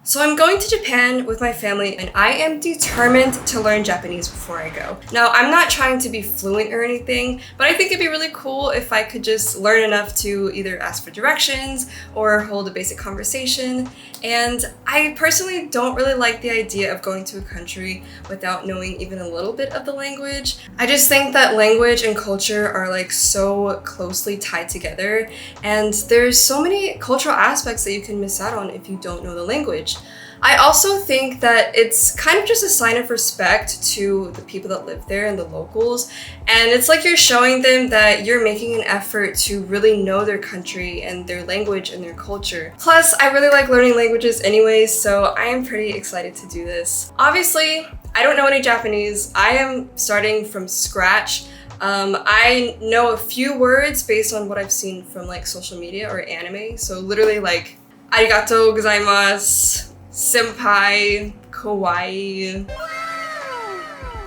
So I'm going to Japan with my family and I am determined to learn Japanese before I go. Now, I'm not trying to be fluent or anything, but I think it'd be really cool if I could just learn enough to either ask for directions or hold a basic conversation. And I personally don't really like the idea of going to a country without knowing even a little bit of the language. I just think that language and culture are like so closely tied together, and there's so many cultural aspects that you can miss out on if you don't know the language. I also think that it's kind of just a sign of respect to the people that live there and the locals. And it's like you're showing them that you're making an effort to really know their country and their language and their culture. Plus, I really like learning languages anyways, so I am pretty excited to do this. Obviously, I don't know any Japanese. I am starting from scratch. I know a few words based on what I've seen from like social media or anime. So literally like, arigatou gozaimasu, senpai, kawaii.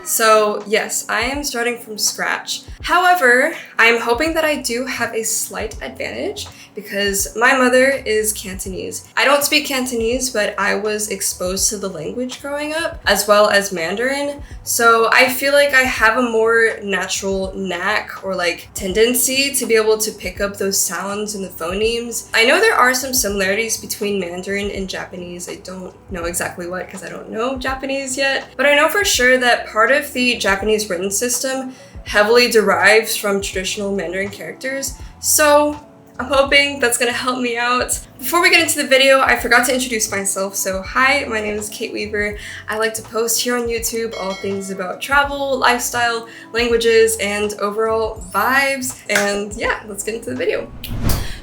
So yes, I am starting from scratch. However, I'm hoping that I do have a slight advantage because my mother is Cantonese. I don't speak Cantonese, but I was exposed to the language growing up, as well as Mandarin. So I feel like I have a more natural knack or like tendency to be able to pick up those sounds and the phonemes. I know there are some similarities between Mandarin and Japanese. I don't know exactly what because I don't know Japanese yet, but I know for sure that part of the Japanese written system heavily derives from traditional Mandarin characters. So I'm hoping that's gonna help me out. Before we get into the video, I forgot to introduce myself. So hi, my name is Kate Weaver. I like to post here on YouTube all things about travel, lifestyle, languages, and overall vibes. And yeah, let's get into the video.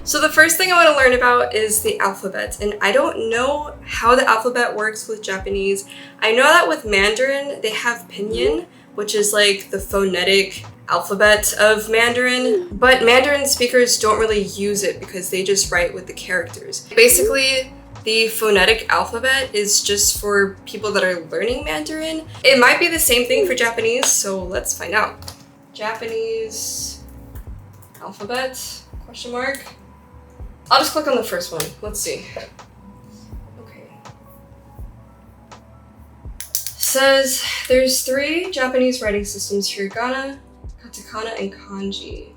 So the first thing I want to learn about is the alphabet, and I don't know how the alphabet works with Japanese. I know that with Mandarin, they have pinyin, which is like the phonetic alphabet of Mandarin, but Mandarin speakers don't really use it because they just write with the characters. Basically, the phonetic alphabet is just for people that are learning Mandarin. It might be the same thing for Japanese, so let's find out. Japanese alphabet, question mark. I'll just click on the first one. Let's see. Okay. Says there's 3 Japanese writing systems: hiragana, katakana, and kanji.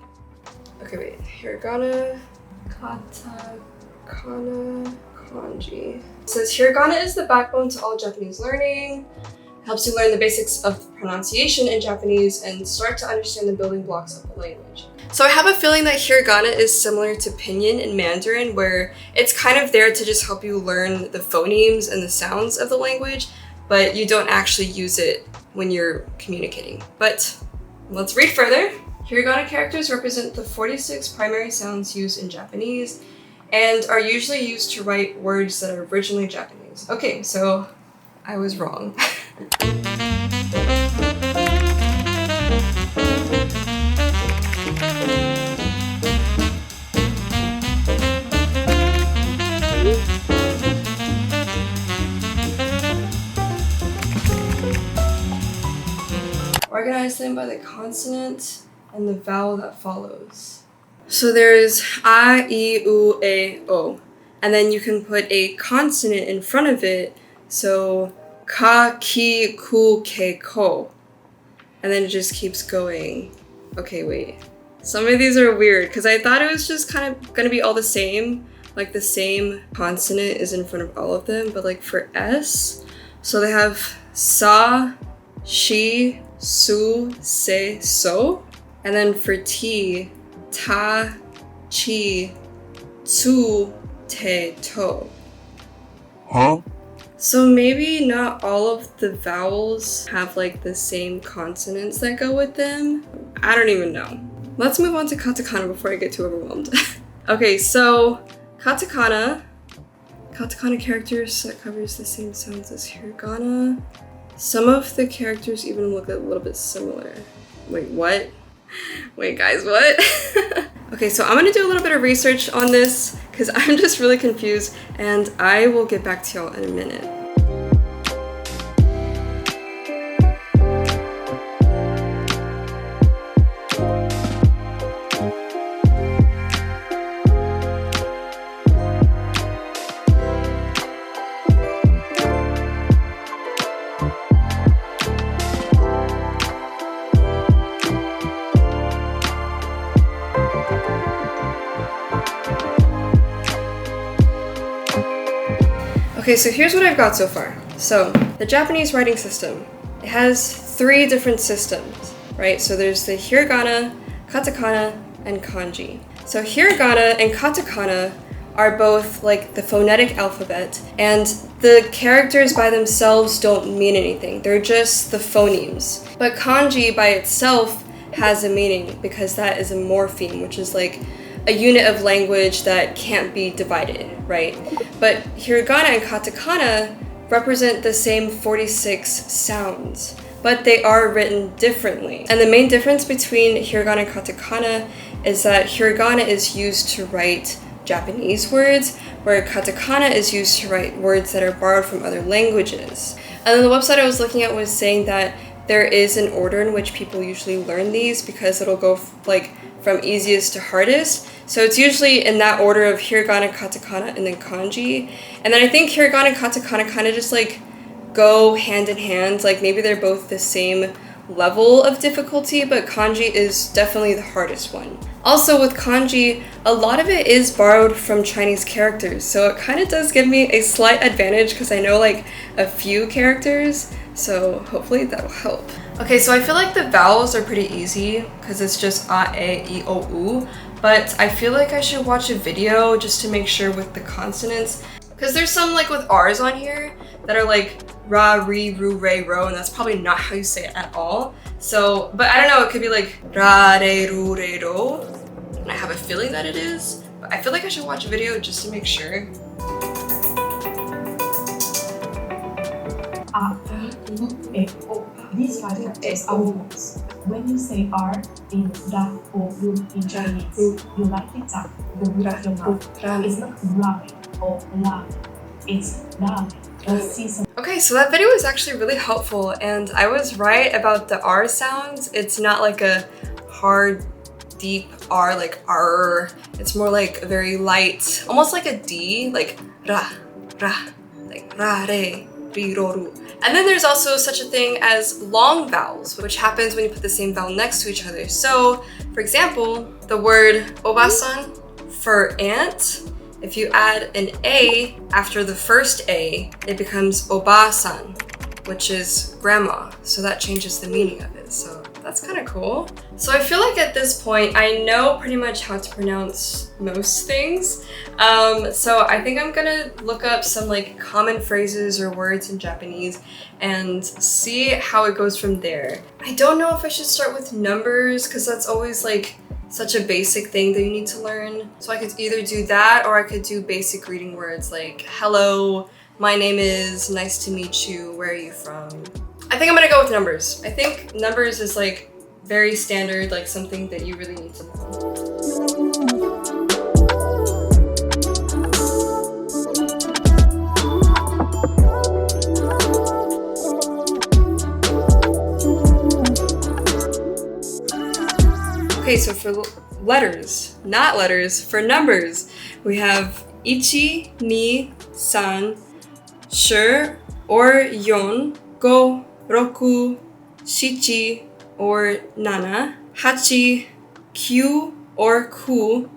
Okay, wait. Hiragana, katakana, kanji. It says hiragana is the backbone to all Japanese learning. Helps you learn the basics of pronunciation in Japanese and start to understand the building blocks of the language. So I have a feeling that hiragana is similar to pinyin in Mandarin, where it's kind of there to just help you learn the phonemes and the sounds of the language, but you don't actually use it when you're communicating. But let's read further. Hiragana characters represent the 46 primary sounds used in Japanese and are usually used to write words that are originally Japanese. Okay, so I was wrong. Organize them by the consonant and the vowel that follows. So there's a, I, U, E, O, and then you can put a consonant in front of it. So ka, ki, ku, ke, ko. And then it just keeps going. Okay, wait. Some of these are weird because I thought it was just kind of gonna be all the same. Like the same consonant is in front of all of them, but like for S, so they have sa, shi, su, se, so. And then for T, ta, chi, tu, te, to. Huh? So maybe not all of the vowels have like the same consonants that go with them. I don't even know. Let's move on to katakana before I get too overwhelmed. Okay, so katakana characters that covers the same sounds as hiragana. Some of the characters even look a little bit similar. Wait, what? Wait, guys, what? Okay, so I'm gonna do a little bit of research on this because I'm just really confused, and I will get back to y'all in a minute. Okay, so here's what I've got so far. So the Japanese writing system, it has 3 different systems, right? So there's the hiragana, katakana, and kanji. So hiragana and katakana are both like the phonetic alphabet, and the characters by themselves don't mean anything. They're just the phonemes. But kanji by itself has a meaning because that is a morpheme, which is like a unit of language that can't be divided, right? But hiragana and katakana represent the same 46 sounds, but they are written differently. And the main difference between hiragana and katakana is that hiragana is used to write Japanese words, where katakana is used to write words that are borrowed from other languages. And then the website I was looking at was saying that there is an order in which people usually learn these because it'll go like from easiest to hardest. So it's usually in that order of hiragana, katakana, and then kanji. And then I think hiragana and katakana kind of just like go hand in hand. Like maybe they're both the same level of difficulty, but kanji is definitely the hardest one. Also with kanji, a lot of it is borrowed from Chinese characters, so it kind of does give me a slight advantage because I know like a few characters, so hopefully that'll help. Okay, so I feel like the vowels are pretty easy because it's just a, e, I, o, u, but I feel like I should watch a video just to make sure with the consonants, because there's some like with R's on here that are like ra, re, ru, re, ro, and that's probably not how you say it at all. So, but I don't know, it could be like ra, re, ru, re, ro, and I have a feeling that it is, but I feel like I should watch a video just to make sure. These 5 characters are words. When you say R in ra or ru in Chinese, you likely tap the root of your mouth. It's not ra or la, it's la. Okay, so that video was actually really helpful, and I was right about the R sounds. It's not like a hard, deep R, like R. It's more like a very light, almost like a D, like ra, like ra, re, ri, ro, ru. And then there's also such a thing as long vowels, which happens when you put the same vowel next to each other. So, for example, the word obasan for aunt, if you add an A after the first A, it becomes obasan, which is grandma. So that changes the meaning of it. So that's kind of cool. So I feel like at this point, I know pretty much how to pronounce most things. So I think I'm gonna look up some like common phrases or words in Japanese and see how it goes from there. I don't know if I should start with numbers because that's always like such a basic thing that you need to learn. So I could either do that or I could do basic greeting words like hello, my name is, nice to meet you, where are you from? I think I'm gonna go with numbers. I think numbers is like very standard, like something that you really need to know. Okay, so for letters, not letters, for numbers, we have ichi, ni, san, shi, or yon, go, roku, shichi, or nana, hachi, kyu, or ku,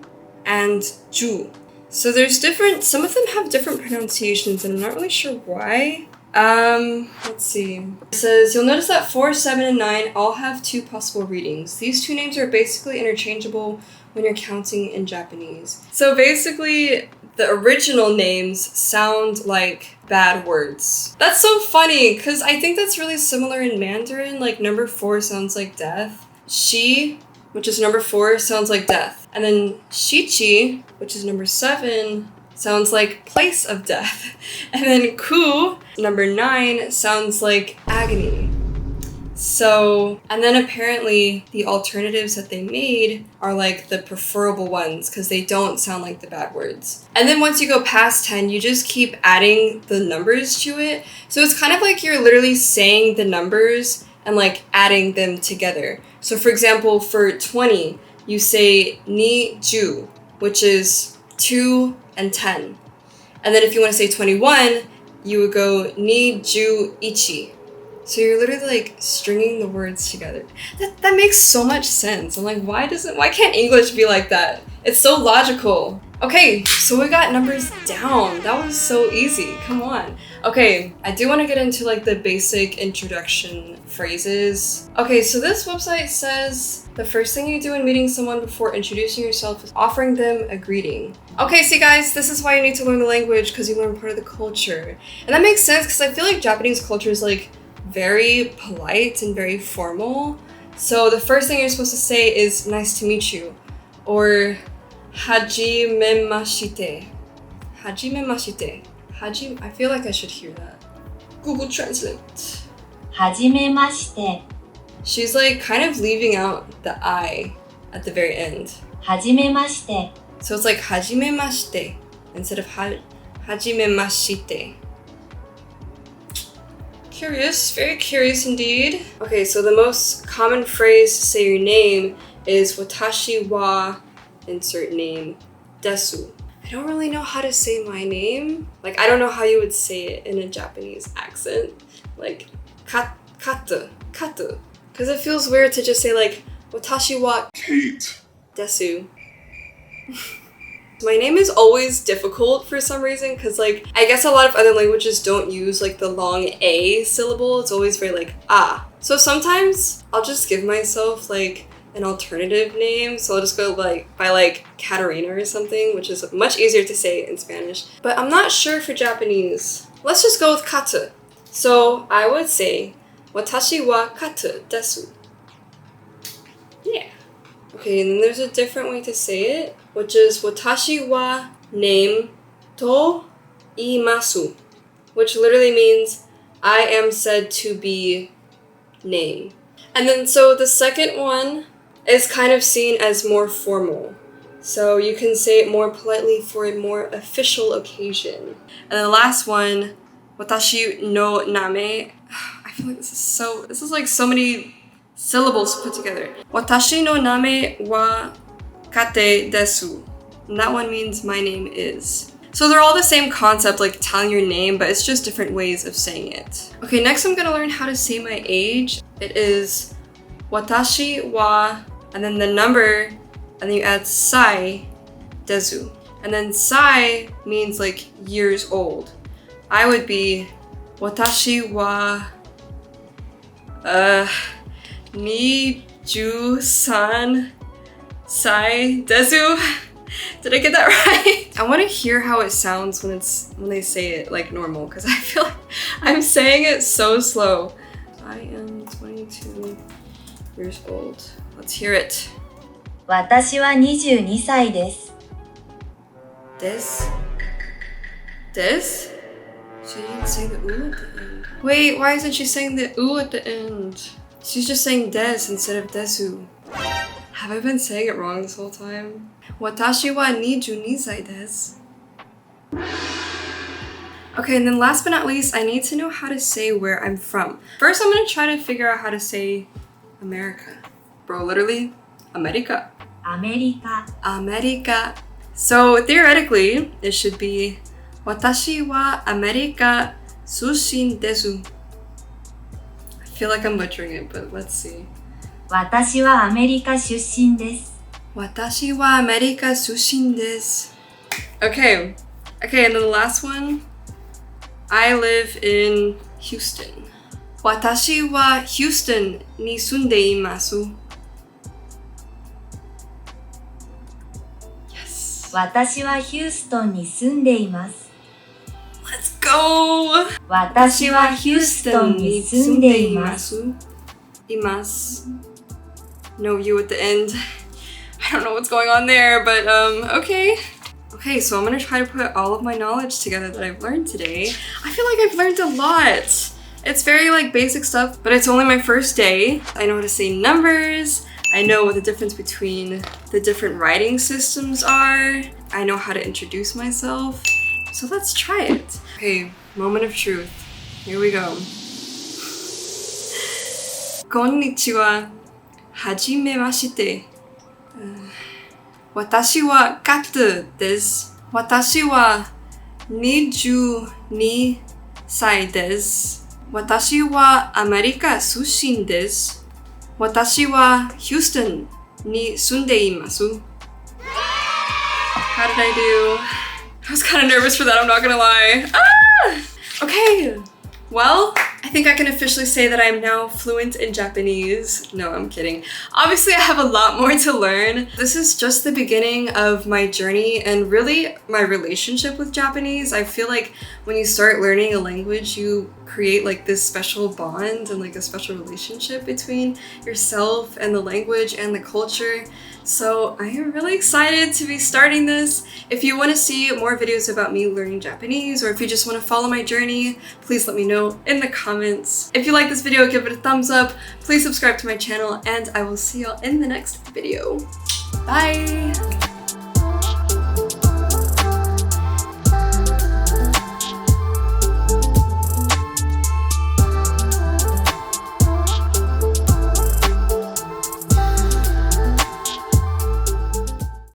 and ju. So there's some of them have different pronunciations, and I'm not really sure why. Let's see. It says, you'll notice that 4, 7, and 9 all have 2 possible readings. These 2 names are basically interchangeable when you're counting in Japanese. So basically, the original names sound like bad words. That's so funny, because I think that's really similar in Mandarin. Like, number 4 sounds like death. Shi, which is number 4, sounds like death. And then shichi, which is number 7, sounds like place of death. And then ku, number 9, sounds like agony. So, and then apparently the alternatives that they made are like the preferable ones because they don't sound like the bad words. And then once you go past 10, you just keep adding the numbers to it. So it's kind of like you're literally saying the numbers and like adding them together. So for example, for 20, you say ni ju, which is 2 and 10. And then if you want to say 21, you would go ni ju ichi, So you're literally like stringing the words together. That makes so much sense. I'm like, why can't English be like that? It's so logical. Okay, so we got numbers down. That was so easy. Come on. Okay, I do want to get into like the basic introduction phrases. Okay, so this website says the first thing you do in meeting someone before introducing yourself is offering them a greeting. Okay, see guys, this is why you need to learn the language, because you learn part of the culture. And that makes sense because I feel like Japanese culture is like very polite and very formal. So the first thing you're supposed to say is nice to meet you, or hajimemashite. Hajimemashite. I feel like I should hear that. Google Translate. はじめまして。 She's like kind of leaving out the I at the very end. はじめまして。 So it's like hajimemashite instead of hajimemashite. Curious, very curious indeed. Okay, so the most common phrase to say your name is watashi wa insert name desu. I don't really know how to say my name. Like, I don't know how you would say it in a Japanese accent. Like, katu. Because it feels weird to just say like, watashi wa Kate. desu. My name is always difficult for some reason because like I guess a lot of other languages don't use like the long A syllable. It's always very like ah. So sometimes I'll just give myself like an alternative name. So I'll just go like by like Katarina or something, which is much easier to say in Spanish. But I'm not sure for Japanese. Let's just go with katu. So I would say watashi wa katu desu. Yeah. Okay, and then there's a different way to say it, which is watashi wa name to iimasu, which literally means I am said to be name. And then so the second one is kind of seen as more formal. So you can say it more politely for a more official occasion. And the last one, watashi no name. I feel like this is like so many syllables put together. Watashi no name wa Kate desu. And that one means my name is. So they're all the same concept, like telling your name, but it's just different ways of saying it. Okay, next I'm gonna learn how to say my age. It is watashi wa, and then the number, and then you add sai desu. And then sai means like years old. I would be watashi wa 23 sai desu. Did I get that right? I want to hear how it sounds when they say it like normal, because I feel like I'm saying it so slow. I am 22 years old. Let's hear it. 私は22歳です。 This? She didn't say the oo at the end. Wait, why isn't she saying the oo at the end? She's just saying des instead of desu. Have I been saying it wrong this whole time? Watashi wa 22 歳です. Okay, and then last but not least, I need to know how to say where I'm from. First, I'm gonna try to figure out how to say America. Bro, literally, America. アメリカ。 America. So theoretically, it should be 私はアメリカ出身です. I feel like I'm butchering it, but let's see. 私はアメリカ出身です。 私はアメリカ出身です. Okay, and then the last one. I live in Houston. 私は Houston に住んでいます. Yes. 私はヒューストンに住んでいます。 Let's go! 私はヒューストンに住んでいます。 Imas. No you at the end. I don't know what's going on there, but okay. Okay, so I'm gonna try to put all of my knowledge together that I've learned today. I feel like I've learned a lot. It's very like basic stuff, but it's only my first day. I know how to say numbers. I know what the difference between the different writing systems are. I know how to introduce myself. So let's try it. Okay, moment of truth. Here we go. Konnichiwa. Hajimemashite. 私はカトです。私は22歳です。Watashi wa Amerika sushin desu. Watashi wa Houston ni sundeimasu. How did I do? I was kind of nervous for that, I'm not gonna lie. Ah! Okay, well, I think I can officially say that I am now fluent in Japanese. No, I'm kidding. Obviously, I have a lot more to learn. This is just the beginning of my journey and really my relationship with Japanese. I feel like when you start learning a language, you create like this special bond and like a special relationship between yourself and the language and the culture. So I am really excited to be starting this. If you want to see more videos about me learning Japanese, or if you just want to follow my journey, please let me know in the comments. If you like this video, give it a thumbs up. Please subscribe to my channel, and I will see y'all in the next video. Bye!